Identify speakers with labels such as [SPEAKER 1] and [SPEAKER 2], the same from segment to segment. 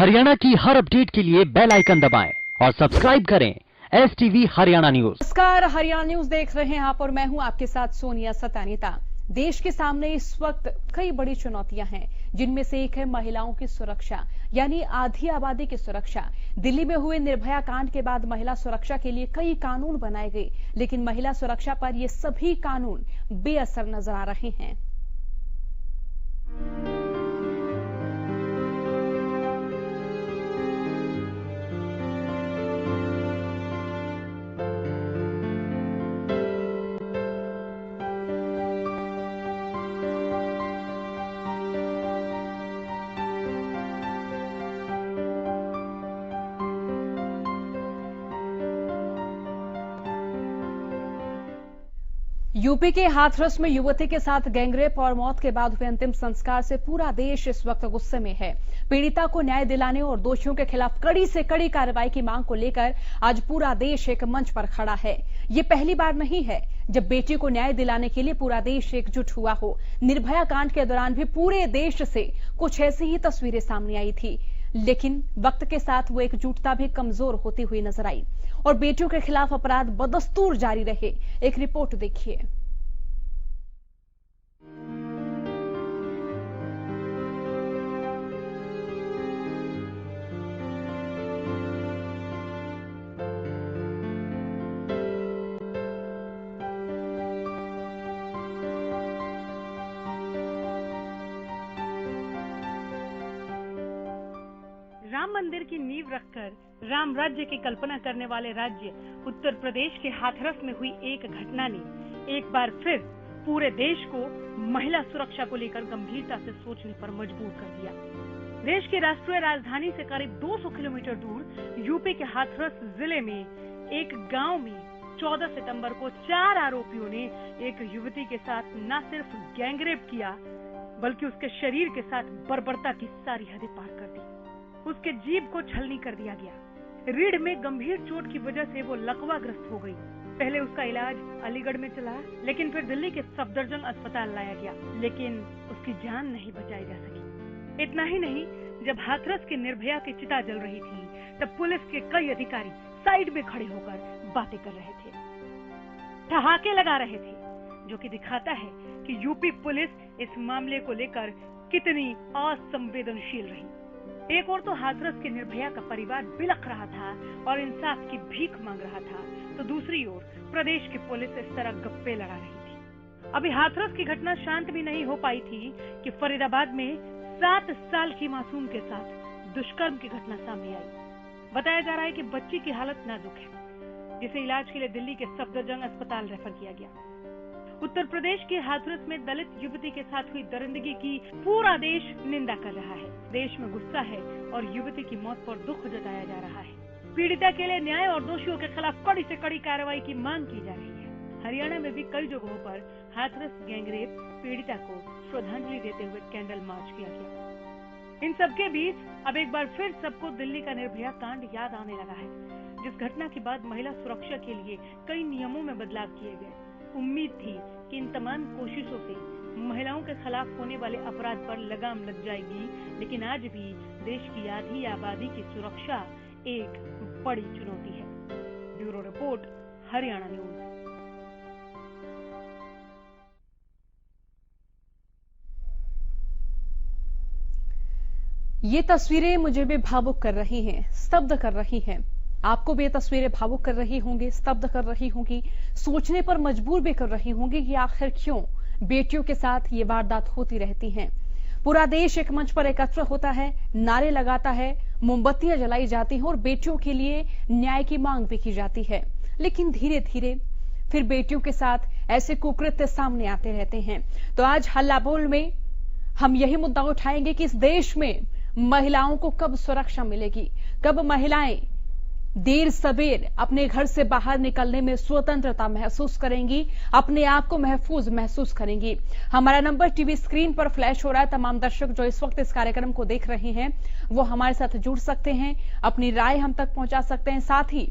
[SPEAKER 1] हरियाणा की हर अपडेट के लिए बेल आइकन दबाएं और सब्सक्राइब करें STV हरियाणा न्यूज।
[SPEAKER 2] नमस्कार, हरियाणा न्यूज देख रहे हैं आप और मैं हूं आपके साथ सोनिया सतानीता। देश के सामने इस वक्त कई बड़ी चुनौतियां हैं, जिनमें से एक है महिलाओं की सुरक्षा, यानी आधी आबादी की सुरक्षा। दिल्ली में हुए निर्भया कांड के बाद महिला सुरक्षा के लिए कई कानून बनाए गए, लेकिन महिला सुरक्षा पर ये सभी कानून बेअसर नजर आ रहे हैं। यूपी के हाथरस में युवती के साथ गैंगरेप और मौत के बाद हुए अंतिम संस्कार से पूरा देश इस वक्त गुस्से में है। पीड़िता को न्याय दिलाने और दोषियों के खिलाफ कड़ी से कड़ी कार्रवाई की मांग को लेकर आज पूरा देश एक मंच पर खड़ा है। ये पहली बार नहीं है जब बेटी को न्याय दिलाने के लिए पूरा देश एकजुट हुआ हो। निर्भया कांड के दौरान भी पूरे देश से कुछ ऐसी ही तस्वीरें सामने आई थी, लेकिन वक्त के साथ वो एकजुटता भी कमजोर होती हुई नजर आई और बेटियों के खिलाफ अपराध बदस्तूर जारी रहे। एक रिपोर्ट देखिए।
[SPEAKER 3] राम मंदिर की नींव रखकर राम राज्य की कल्पना करने वाले राज्य उत्तर प्रदेश के हाथरस में हुई एक घटना ने एक बार फिर पूरे देश को महिला सुरक्षा को लेकर गंभीरता से सोचने पर मजबूर कर दिया। देश की राष्ट्रीय राजधानी से करीब 200 किलोमीटर दूर यूपी के हाथरस जिले में एक गांव में 14 सितंबर को 4 आरोपियों ने एक युवती के साथ न सिर्फ गैंगरेप किया, बल्कि उसके शरीर के साथ बर्बरता की सारी हदें पार कर दी। उसके जीभ को छलनी कर दिया गया। रीढ़ में गंभीर चोट की वजह से वो लकवाग्रस्त हो गई। पहले उसका इलाज अलीगढ़ में चला, लेकिन फिर दिल्ली के सफदरजंग अस्पताल लाया गया, लेकिन उसकी जान नहीं बचाई जा सकी। इतना ही नहीं, जब हाथरस की निर्भया की चिता जल रही थी, तब पुलिस के कई अधिकारी साइड में खड़े होकर बातें कर रहे थे, ठहाके लगा रहे थे, जो कि दिखाता है कि यूपी पुलिस इस मामले को लेकर कितनी असंवेदनशील रही। एक और तो हाथरस के निर्भया का परिवार बिलख रहा था और इंसाफ की भीख मांग रहा था, तो दूसरी ओर प्रदेश की पुलिस इस तरह गप्पे लड़ा रही थी। अभी हाथरस की घटना शांत भी नहीं हो पाई थी कि फरीदाबाद में 7 साल की मासूम के साथ दुष्कर्म की घटना सामने आई। बताया जा रहा है कि बच्ची की हालत नाजुक है, जिसे इलाज के लिए दिल्ली के सफदरजंग अस्पताल रेफर किया गया। उत्तर प्रदेश के हाथरस में दलित युवती के साथ हुई दरिंदगी की पूरा देश निंदा कर रहा है। देश में गुस्सा है और युवती की मौत पर दुख जताया जा रहा है। पीड़िता के लिए न्याय और दोषियों के खिलाफ कड़ी से कड़ी कार्रवाई की मांग की जा रही है। हरियाणा में भी कई जगहों पर हाथरस गैंगरेप पीड़िता को श्रद्धांजलि देते हुए कैंडल मार्च किया गया। इन सबके बीच अब एक बार फिर सबको दिल्ली का निर्भया कांड याद आने लगा है, जिस घटना के बाद महिला सुरक्षा के लिए कई नियमों में बदलाव किए गए। उम्मीद थी कि इन तमाम कोशिशों से महिलाओं के खिलाफ होने वाले अपराध पर लगाम लग जाएगी, लेकिन आज भी देश की आधी आबादी की सुरक्षा एक बड़ी चुनौती है। Bureau report, Haryana news.
[SPEAKER 2] ये तस्वीरें मुझे भी भावुक कर रही हैं, स्तब्ध कर रही हैं। आपको भी ये तस्वीरें भावुक कर रही होंगी, स्तब्ध कर रही होंगी, सोचने पर मजबूर भी कर रही होंगी कि आखिर क्यों बेटियों के साथ ये वारदात होती रहती हैं। पूरा देश एक मंच पर एकत्र होता है, नारे लगाता है, मोमबत्तियां जलाई जाती हैं और बेटियों के लिए न्याय की मांग भी की जाती है, लेकिन धीरे धीरे फिर बेटियों के साथ ऐसे कुकृत्य सामने आते रहते हैं। तो आज हल्ला बोल में हम यही मुद्दा उठाएंगे कि इस देश में महिलाओं को कब सुरक्षा मिलेगी, कब महिलाएं देर सबेर अपने घर से बाहर निकलने में स्वतंत्रता महसूस करेंगी, अपने आप को महफूज महसूस करेंगी। हमारा नंबर टीवी स्क्रीन पर फ्लैश हो रहा है। तमाम दर्शक जो इस वक्त इस कार्यक्रम को देख रहे हैं वो हमारे साथ जुड़ सकते हैं, अपनी राय हम तक पहुंचा सकते हैं। साथ ही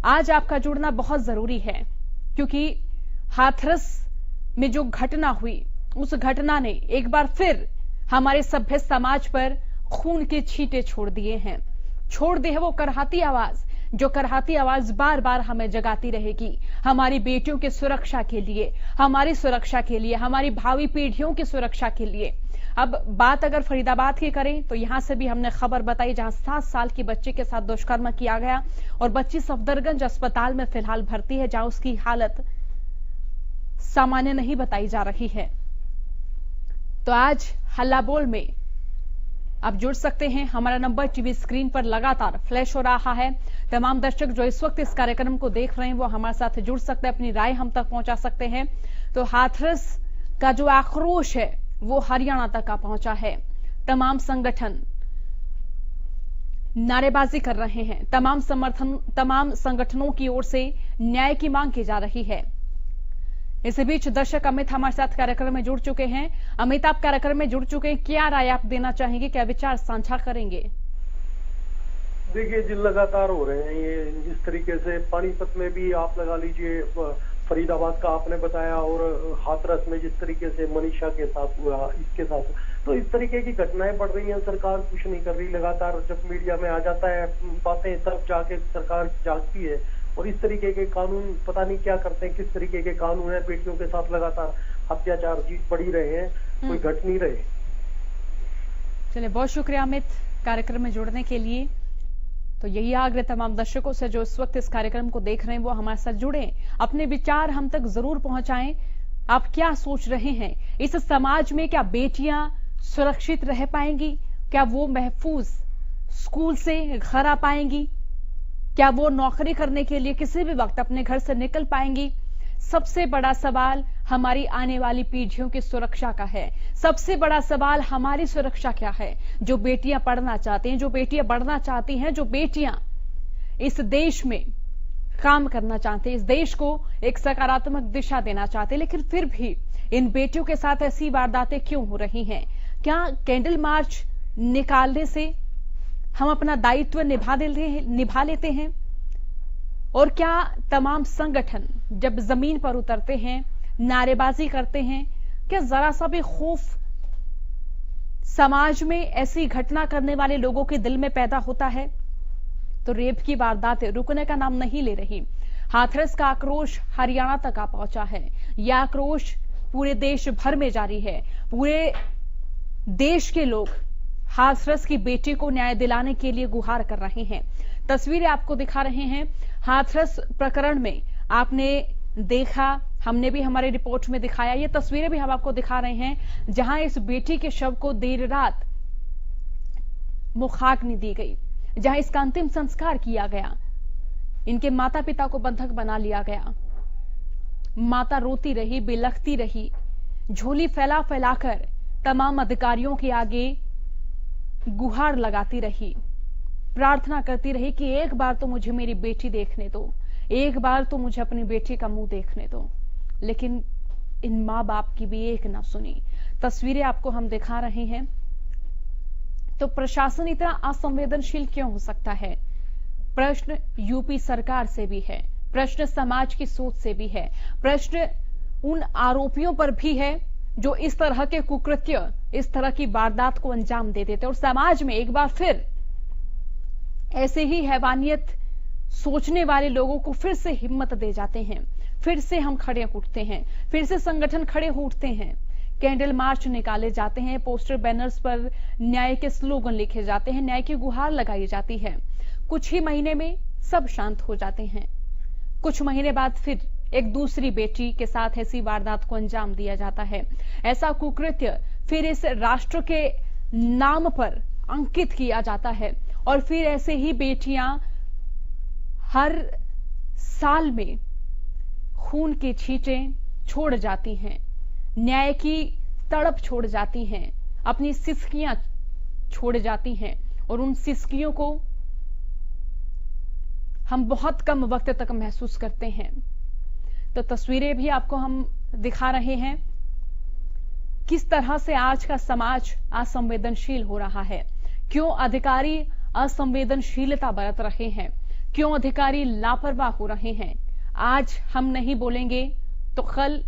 [SPEAKER 2] आज आपका जुड़ना बहुत जरूरी है, क्योंकि हाथरस में जो घटना हुई, उस घटना ने एक बार फिर हमारे सभ्य समाज पर खून के छींटे छोड़ दिए हैं। छोड़ दी है वो करहाती आवाज, जो करहाती आवाज बार बार हमें जगाती रहेगी, हमारी बेटियों की सुरक्षा के लिए, हमारी सुरक्षा के लिए, हमारी भावी पीढ़ियों की सुरक्षा के लिए। अब बात अगर फरीदाबाद की करें तो यहां से भी हमने खबर बताई, जहां 7 साल की बच्ची के साथ दुष्कर्म किया गया और बच्ची सफदरगंज अस्पताल में फिलहाल भर्ती है, जहां उसकी हालत सामान्य नहीं बताई जा रही है। तो आज हल्ला बोल में आप जुड़ सकते हैं। हमारा नंबर टीवी स्क्रीन पर लगातार फ्लैश हो रहा है। तमाम दर्शक जो इस वक्त इस कार्यक्रम को देख रहे हैं वो हमारे साथ जुड़ सकते हैं, अपनी राय हम तक पहुंचा सकते हैं। तो हाथरस का जो आक्रोश है वो हरियाणा तक आ पहुंचा है। तमाम संगठन नारेबाजी कर रहे हैं, तमाम संगठनों की ओर से न्याय की मांग की जा रही है। इसी बीच दर्शक अमित हमारे साथ कार्यक्रम में जुड़ चुके हैं। अमित, आप कार्यक्रम में जुड़ चुके हैं, क्या राय आप देना चाहेंगे, क्या विचार साझा करेंगे?
[SPEAKER 4] देखिए जी, लगातार हो रहे हैं ये, जिस तरीके से पानीपत में भी आप लगा लीजिए, फरीदाबाद का आपने बताया, और हाथरस में जिस तरीके से मनीषा के साथ हुआ, इसके साथ, तो इस तरीके की घटनाएं बढ़ रही हैं। सरकार कुछ नहीं कर रही। लगातार जब मीडिया में आ जाता है बातें, तब जाके सरकार जागती है और इस तरीके के कानून पता नहीं क्या करते हैं, किस तरीके के कानून है। बेटियों के साथ लगातार अत्याचार जी पड़ी रहे हैं, कोई घट नहीं रहे।
[SPEAKER 2] चलिए, बहुत शुक्रिया अमित कार्यक्रम में जुड़ने के लिए। तो यही आग्रह तमाम दर्शकों से जो इस वक्त इस कार्यक्रम को देख रहे हैं वो हमारे साथ जुड़े, अपने विचार हम तक जरूर पहुंचाएं। आप क्या सोच रहे हैं, इस समाज में क्या बेटियां सुरक्षित रह पाएंगी? क्या वो महफूज स्कूल से घर आ पाएंगी? क्या वो नौकरी करने के लिए किसी भी वक्त अपने घर से निकल पाएंगी? सबसे बड़ा सवाल हमारी आने वाली पीढ़ियों की सुरक्षा का है। सबसे बड़ा सवाल हमारी सुरक्षा क्या है? जो बेटियां पढ़ना चाहती हैं, जो बेटियां बढ़ना चाहती हैं, जो बेटियां इस देश में काम करना चाहते हैं, इस देश को एक सकारात्मक दिशा देना चाहते हैं, लेकिन फिर भी इन बेटियों के साथ ऐसी वारदातें क्यों हो रही हैं? क्या कैंडल मार्च निकालने से हम अपना दायित्व निभा लेते हैं? और क्या तमाम संगठन जब जमीन पर उतरते हैं, नारेबाजी करते हैं, क्या जरा सा भी खौफ समाज में ऐसी घटना करने वाले लोगों के दिल में पैदा होता है? तो रेप की वारदातें रुकने का नाम नहीं ले रही। हाथरस का आक्रोश हरियाणा तक आ पहुंचा है। यह आक्रोश पूरे देश भर में जारी है। पूरे देश के लोग हाथरस की बेटी को न्याय दिलाने के लिए गुहार कर रहे हैं। तस्वीरें आपको दिखा रहे हैं। हाथरस प्रकरण में आपने देखा, हमने भी हमारी रिपोर्ट में दिखाया, ये तस्वीरें भी हम आपको दिखा रहे हैं, जहां इस बेटी के शव को देर रात मुखाग्नि दी गई, जहां इसका अंतिम संस्कार किया गया। इनके माता पिता को बंधक बना लिया गया। माता रोती रही, बिलखती रही, झोली फैला फैलाकर तमाम अधिकारियों के आगे गुहार लगाती रही, प्रार्थना करती रही कि एक बार तो मुझे मेरी बेटी देखने दो, एक बार तो मुझे अपनी बेटी का मुंह देखने दो। लेकिन इन मां बाप की भी एक ना सुनी। तस्वीरें आपको हम दिखा रहे हैं। तो प्रशासन इतना असंवेदनशील क्यों हो सकता है? प्रश्न यूपी सरकार से भी है, प्रश्न समाज की सोच से भी है, प्रश्न उन आरोपियों पर भी है जो इस तरह के कुकृत्य, इस तरह की वारदात को अंजाम दे देते और समाज में एक बार फिर ऐसे ही हैवानियत सोचने वाले लोगों को फिर से हिम्मत दे जाते हैं। फिर से हम खड़े उठते हैं, फिर से संगठन खड़े उठते हैं। कैंडल मार्च निकाले जाते हैं, पोस्टर बैनर्स पर न्याय के स्लोगन लिखे जाते हैं, न्याय की गुहार लगाई जाती है। कुछ ही महीने में सब शांत हो जाते हैं। कुछ महीने बाद फिर एक दूसरी बेटी के साथ ऐसी वारदात को अंजाम दिया जाता है। ऐसा कुकृत्य फिर इस राष्ट्र के नाम पर अंकित किया जाता है और फिर ऐसे ही बेटियां हर साल में खून के छींटे छोड़ जाती हैं, न्याय की तड़प छोड़ जाती हैं, अपनी सिसकियां छोड़ जाती हैं और उन सिसकियों को हम बहुत कम वक्त तक महसूस करते हैं। तो तस्वीरें भी आपको हम दिखा रहे हैं किस तरह से आज का समाज असंवेदनशील हो रहा है। क्यों अधिकारी असंवेदनशीलता बरत रहे हैं, क्यों अधिकारी लापरवाह हो रहे हैं। आज हम नहीं बोलेंगे तो कल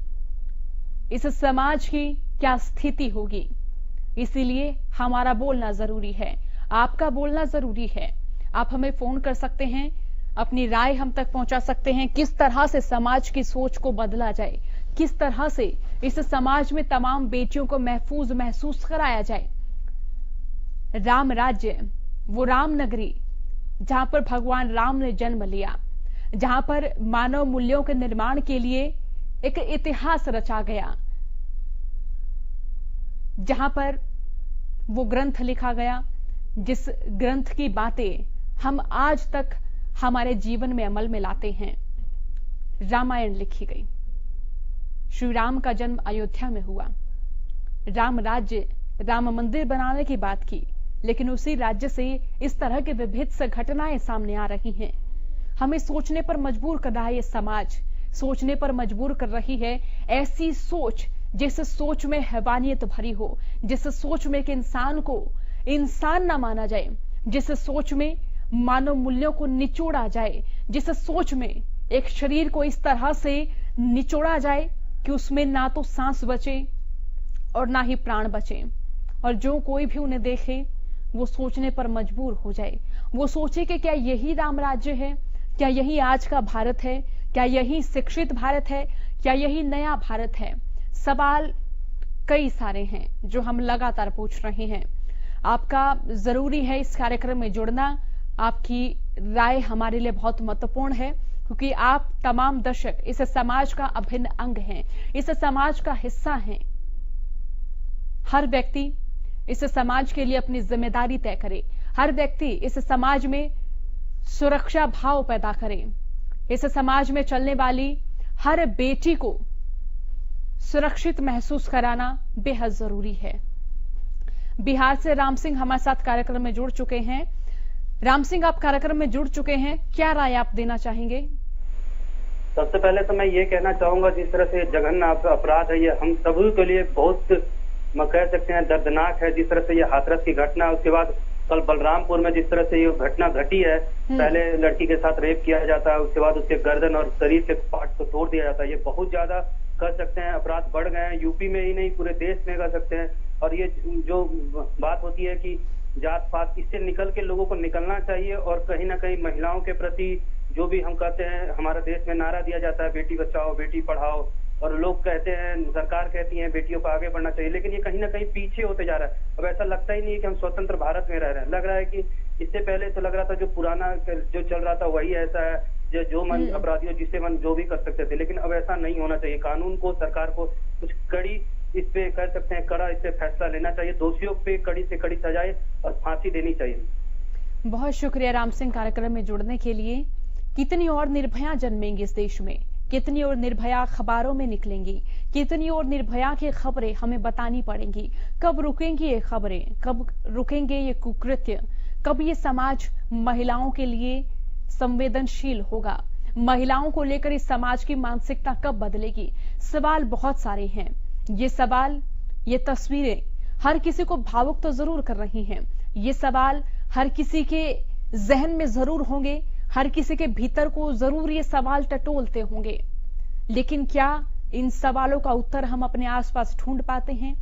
[SPEAKER 2] इस समाज की क्या स्थिति होगी। इसीलिए हमारा बोलना जरूरी है, आपका बोलना जरूरी है। आप हमें फोन कर सकते हैं, अपनी राय हम तक पहुंचा सकते हैं। किस तरह से समाज की सोच को बदला जाए, किस तरह से इस समाज में तमाम बेटियों को महफूज महसूस कराया जाए। राम राज्य, वो राम नगरी जहां पर भगवान राम ने जन्म लिया, जहां पर मानव मूल्यों के निर्माण के लिए एक इतिहास रचा गया, जहां पर वो ग्रंथ लिखा गया, जिस ग्रंथ की बातें हम आज तक हमारे जीवन में अमल में लाते हैं। रामायण लिखी गई, श्री राम का जन्म अयोध्या में हुआ, राम राज्य, राम मंदिर बनाने की बात की, लेकिन उसी राज्य से इस तरह के विभिन्न घटनाएं सामने आ रही हैं। हमें सोचने पर मजबूर कर रहा है ये समाज, सोचने पर मजबूर कर रही है ऐसी सोच जिस सोच में हैवानियत भरी हो, जिस सोच में कि इंसान को इंसान ना माना जाए, जिस सोच में मानव मूल्यों को निचोड़ा जाए, जिस सोच में एक शरीर को इस तरह से निचोड़ा जाए कि उसमें ना तो सांस बचे और ना ही प्राण बचे, और जो कोई भी उन्हें देखे वो सोचने पर मजबूर हो जाए। वो सोचे कि क्या यही राम राज्य है, क्या यही आज का भारत है, क्या यही शिक्षित भारत है, क्या यही नया भारत है। सवाल कई सारे हैं जो हम लगातार पूछ रहे हैं। आपका जरूरी है इस कार्यक्रम में जुड़ना, आपकी राय हमारे लिए बहुत महत्वपूर्ण है, क्योंकि आप तमाम दर्शक इस समाज का अभिन्न अंग हैं, इस समाज का हिस्सा हैं। हर व्यक्ति इस समाज के लिए अपनी जिम्मेदारी तय करे, हर व्यक्ति इस समाज में सुरक्षा भाव पैदा करे, इस समाज में चलने वाली हर बेटी को सुरक्षित महसूस कराना बेहद जरूरी है। बिहार से राम सिंह हमारे साथ कार्यक्रम में जुड़ चुके हैं। राम सिंह, आप कार्यक्रम में जुड़ चुके हैं, क्या राय आप देना चाहेंगे?
[SPEAKER 5] सबसे पहले तो मैं ये कहना चाहूंगा, जिस तरह से जघन्य अपराध है ये हम सभी के लिए बहुत कह सकते हैं दर्दनाक है। जिस तरह से ये हाथरस की घटना, उसके बाद कल बलरामपुर में जिस तरह से ये घटना घटी है, पहले लड़की के साथ रेप किया जाता है, उसके बाद उसके गर्दन और शरीर के पार्ट को तोड़ दिया जाता है। ये बहुत ज्यादा कह सकते हैं अपराध बढ़ गए हैं, यूपी में ही नहीं पूरे देश में कह सकते हैं। और ये जो बात होती है कि जात पात, इससे निकल के लोगों को निकलना चाहिए। और कहीं ना कहीं महिलाओं के प्रति जो भी हम कहते हैं, हमारे देश में नारा दिया जाता है बेटी बचाओ बेटी पढ़ाओ, और लोग कहते हैं, सरकार कहती है बेटियों को आगे बढ़ना चाहिए, लेकिन ये कहीं ना कहीं पीछे होते जा रहा है। अब ऐसा लगता ही नहीं है कि हम स्वतंत्र भारत में रह रहे हैं। लग रहा है कि इससे पहले तो लग रहा था जो पुराना जो चल रहा था वही ऐसा है, जो मन अपराधियों जिससे मन जो भी कर सकते थे, लेकिन अब ऐसा नहीं होना चाहिए। कानून को, सरकार को कुछ कड़ी इस पे कह सकते हैं कड़ा इस पे फैसला लेना चाहिए, दोषियों पे कड़ी से कड़ी सजाए और फांसी देनी चाहिए।
[SPEAKER 2] बहुत शुक्रिया राम सिंह कार्यक्रम में जुड़ने के लिए। कितनी और निर्भया जन्मेंगी इस देश में, कितनी और निर्भया अखबारों में निकलेंगी, कितनी और निर्भया की खबरें हमें बतानी पड़ेंगी। कब रुकेंगी ये खबरें, कब रुकेंगे ये कुकृत्य, कब ये समाज महिलाओं के लिए संवेदनशील होगा, महिलाओं को लेकर इस समाज की मानसिकता कब बदलेगी। सवाल बहुत सारे हैं। ये सवाल, ये तस्वीरें हर किसी को भावुक तो जरूर कर रही हैं। ये सवाल हर किसी के जहन में जरूर होंगे, हर किसी के भीतर को जरूर ये सवाल टटोलते होंगे, लेकिन क्या इन सवालों का उत्तर हम अपने आसपास ढूंढ पाते हैं?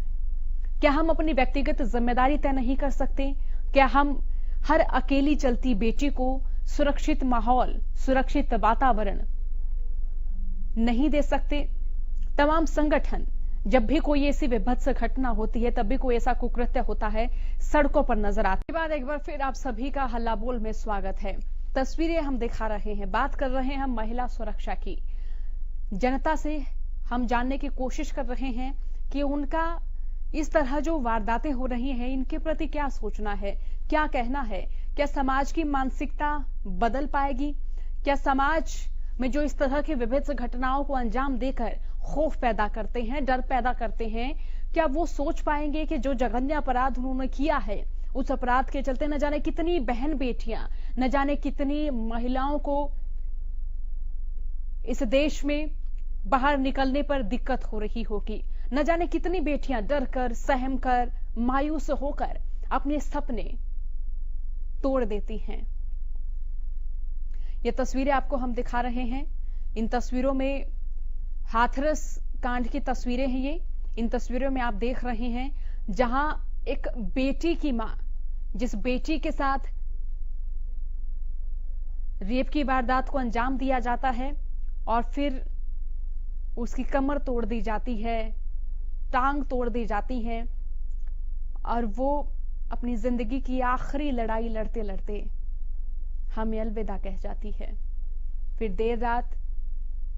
[SPEAKER 2] क्या हम अपनी व्यक्तिगत जिम्मेदारी तय नहीं कर सकते? क्या हम हर अकेली चलती बेटी को सुरक्षित माहौल, सुरक्षित वातावरण नहीं दे सकते? तमाम संगठन जब भी कोई ऐसी विभत्स घटना होती है, तब भी कोई ऐसा कुकृत्य होता है, सड़कों पर नजर आते हैं। बाद एक बार फिर आप सभी का हल्ला बोल में स्वागत है। तस्वीरें हम दिखा रहे हैं, बात कर रहे हैं हम महिला सुरक्षा की। जनता से हम जानने की कोशिश कर रहे हैं कि उनका इस तरह जो वारदातें हो रही हैं, इनके प्रति क्या सोचना है, क्या कहना है। क्या समाज की मानसिकता बदल पाएगी? क्या समाज में जो इस तरह की विभिन्न घटनाओं को अंजाम देकर खौफ पैदा करते हैं, डर पैदा करते हैं, क्या वो सोच पाएंगे कि जो जघन्य अपराध उन्होंने किया है, उस अपराध के चलते न जाने कितनी बहन बेटियां, न जाने कितनी महिलाओं को इस देश में बाहर निकलने पर दिक्कत हो रही होगी, न जाने कितनी बेटियां डर कर, सहम कर, मायूस होकर अपने सपने तोड़ देती हैं। ये तस्वीरें आपको हम दिखा रहे हैं। इन तस्वीरों में हाथरस कांड की तस्वीरें हैं। ये इन तस्वीरों में आप देख रहे हैं जहां एक बेटी की मां, जिस बेटी के साथ रेप की वारदात को अंजाम दिया जाता है और फिर उसकी कमर तोड़ दी जाती है, टांग तोड़ दी जाती है और वो अपनी जिंदगी की आखिरी लड़ाई लड़ते लड़ते हमें अलविदा कह जाती है। फिर देर रात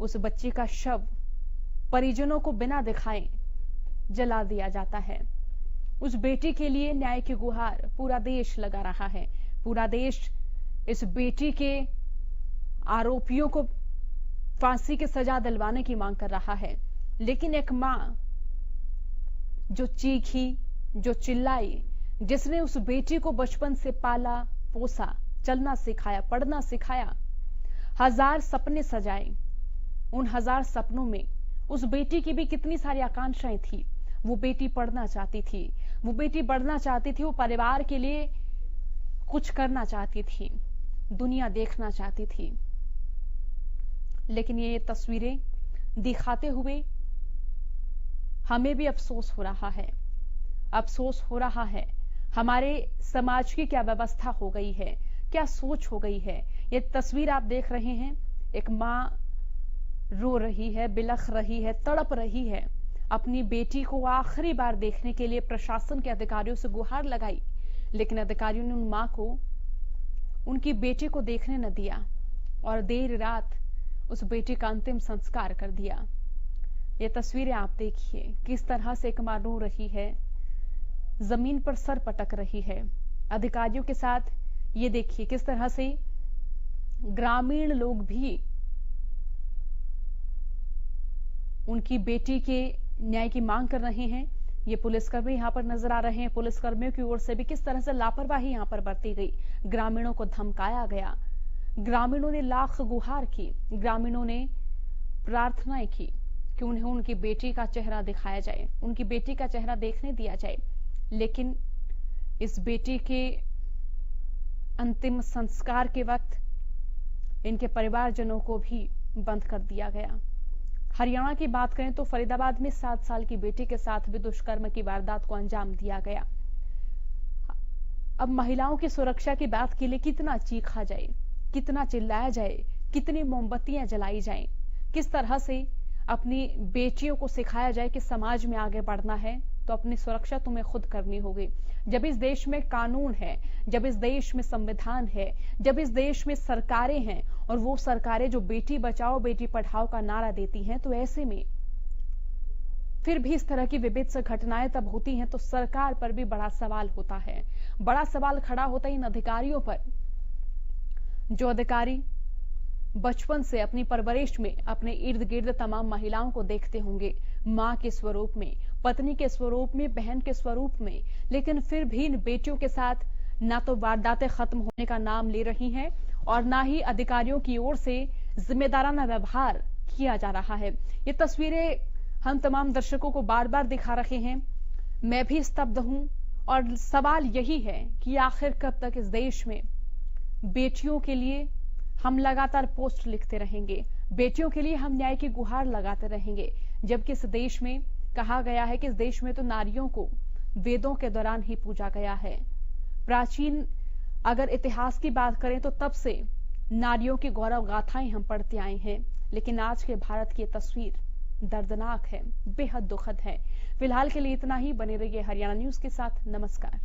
[SPEAKER 2] उस बच्ची का शव परिजनों को बिना दिखाए जला दिया जाता है। उस बेटी के लिए न्याय की गुहार पूरा देश लगा रहा है। पूरा देश इस बेटी के आरोपियों को फांसी की सजा दिलवाने की मांग कर रहा है। लेकिन एक मां जो चीखी, जो चिल्लाई, जिसने उस बेटी को बचपन से पाला पोसा, चलना सिखाया, पढ़ना सिखाया, हजार सपने सजाए, उन हजार सपनों में उस बेटी की भी कितनी सारी आकांक्षाएं थी। वो बेटी पढ़ना चाहती थी, वो बेटी बढ़ना चाहती थी, वो परिवार के लिए कुछ करना चाहती थी, दुनिया देखना चाहती थी। लेकिन ये तस्वीरें दिखाते हुए हमें भी अफसोस हो रहा है। अफसोस हो रहा है हमारे समाज की क्या व्यवस्था हो गई है, क्या सोच हो गई है। ये तस्वीर आप देख रहे हैं, एक मां रो रही है, बिलख रही है, तड़प रही है। अपनी बेटी को आखिरी बार देखने के लिए प्रशासन के अधिकारियों से गुहार लगाई, लेकिन अधिकारियों ने उन मां को, उनकी बेटी को देखने न दिया और देर रात उस बेटी का अंतिम संस्कार कर दिया। ये तस्वीरें आप देखिए, किस तरह से एक मां रो रही है, जमीन पर सर पटक रही है। अधिकारियों के साथ ये देखिए किस तरह से ग्रामीण लोग भी उनकी बेटी के न्याय की मांग कर रहे हैं। ये पुलिसकर्मी यहां पर नजर आ रहे हैं। पुलिसकर्मियों की ओर से भी किस तरह से लापरवाही यहां पर बरती गई। ग्रामीणों को धमकाया गया, ग्रामीणों ने लाख गुहार की, ग्रामीणों ने प्रार्थनाएं की कि उन्हें उनकी बेटी का चेहरा दिखाया जाए, उनकी बेटी का चेहरा देखने दिया जाए। लेकिन इस बेटी के अंतिम संस्कार के वक्त इनके परिवारजनों को भी बंद कर दिया गया। हरियाणा की बात करें तो फरीदाबाद में 7 साल की बेटी के साथ भी दुष्कर्म की वारदात को अंजाम दिया गया। अब महिलाओं की सुरक्षा की बात के लिए कितना चीखा जाए, कितना चिल्लाया जाए, कितनी मोमबत्तियां जलाई जाएं, किस तरह से अपनी बेटियों को सिखाया जाए कि समाज में आगे बढ़ना है तो अपनी सुरक्षा तुम्हें खुद करनी होगी। जब इस देश में कानून है, जब इस देश में संविधान है, जब इस देश में सरकारें हैं और वो सरकारें जो बेटी बचाओ बेटी पढ़ाओ का नारा देती हैं, तो ऐसे में फिर भी इस तरह की विभिन्न घटनाएं तब होती हैं तो सरकार पर भी बड़ा सवाल होता है। बड़ा सवाल खड़ा होता है इन अधिकारियों पर, जो अधिकारी बचपन से अपनी परवरिश में अपने इर्द गिर्द तमाम महिलाओं को देखते होंगे, मां के स्वरूप में, पत्नी के स्वरूप में, बहन के स्वरूप में, लेकिन फिर भी इन बेटियों के साथ ना तो वारदातें खत्म होने का नाम ले रही हैं और ना ही अधिकारियों की ओर से जिम्मेदाराना व्यवहार किया जा रहा है। ये तस्वीरें हम तमाम दर्शकों को बार बार दिखा रहे हैं। मैं भी स्तब्ध हूं और सवाल यही है कि आखिर कब तक इस देश में बेटियों के लिए हम लगातार पोस्ट लिखते रहेंगे, बेटियों के लिए हम न्याय की गुहार लगाते रहेंगे, जबकि इस देश में कहा गया है कि इस देश में तो नारियों को वेदों के दौरान ही पूजा गया है। प्राचीन अगर इतिहास की बात करें तो तब से नारियों की गौरव गाथाएं हम पढ़ते आए हैं, लेकिन आज के भारत की तस्वीर दर्दनाक है, बेहद दुखद है। फिलहाल के लिए इतना ही। बने रहिए हरियाणा न्यूज के साथ। नमस्कार।